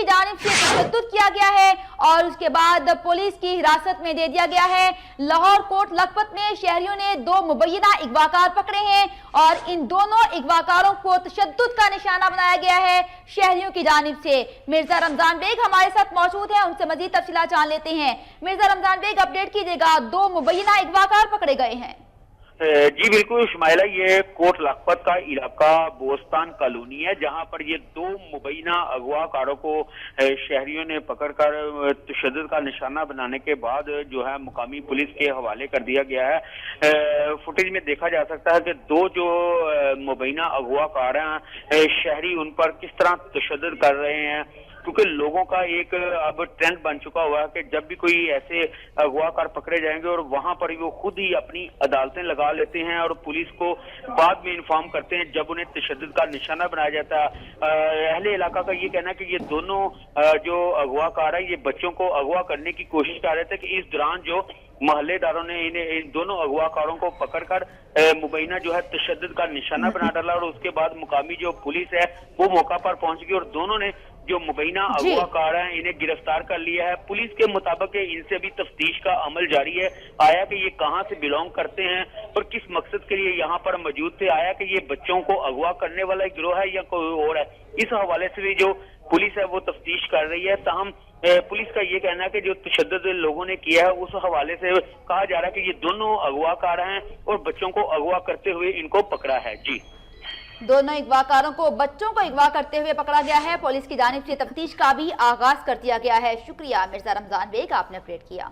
जानिब से तशद्दुद किया गया है और उसके बाद पुलिस की हिरासत में दे दिया गया है। लाहौर कोट लखपत में शहरियों ने 2 मुबैना अगवाकार पकड़े हैं और इन दोनों अगवाकारों को तशद्दुद का निशाना बनाया गया है शहरियों की जानिब से। मिर्जा रमजान बेग हमारे साथ मौजूद है, उनसे मजीद तफसीलात जान लेते हैं। मिर्जा रमजान बेग, अपडेट कीजिएगा, 2 मुबैना अगवाकार पकड़े गए हैं। जी बिल्कुल शुमाइला, ये कोट लखपत का इलाका बोस्तान कॉलोनी है, जहां पर ये 2 मुबैना अगवाकारों को शहरियों ने पकड़कर तशद्दुद का निशाना बनाने के बाद जो है मुकामी पुलिस के हवाले कर दिया गया है। फुटेज में देखा जा सकता है कि 2 जो मुबैना अगवाकार हैं शहरी उन पर किस तरह तशद्दुद कर रहे हैं, क्योंकि लोगों का एक अब ट्रेंड बन चुका हुआ है कि जब भी कोई ऐसे अगवाकार पकड़े जाएंगे और वहां पर वो खुद ही अपनी अदालतें लगा लेते हैं और पुलिस को बाद में इन्फॉर्म करते हैं जब उन्हें तशद्दुद का निशाना बनाया जाता है। अहले इलाका का ये कहना है कि ये दोनों जो अगवाकार है ये बच्चों को अगवा करने की कोशिश कर रहे थे कि इस दौरान जो महल्लेदारों ने इन दोनों अगवाकारों को पकड़कर मुबैना जो है तशद्दुद का निशाना बना डाला और उसके बाद मुकामी जो पुलिस है वो मौका पर पहुंच गई और दोनों ने जो मुबैना अगवाकार हैं इन्हें गिरफ्तार कर लिया है। पुलिस के मुताबिक इनसे भी तफ्तीश का अमल जारी है। आया कि ये कहां से बिलोंग करते हैं और किस मकसद के लिए यहाँ पर मौजूद थे, आया कि ये बच्चों को अगवा करने वाला गिरोह है या कोई और है, इस हवाले से भी जो पुलिस है वो तफ्तीश कर रही है। ताहम पुलिस का ये कहना है कि जो तशद्दुद लोगों ने किया है उस हवाले से कहा जा रहा है कि ये दोनों अगवाकार हैं और बच्चों को अगवा करते हुए इनको पकड़ा है। जी, दोनों अगवाकारों को बच्चों को अगवा करते हुए पकड़ा गया है। पुलिस की जानिब से तफ्तीश का भी आगाज कर दिया गया है। शुक्रिया मिर्जा रमजान बेग, आपने अपडेट किया।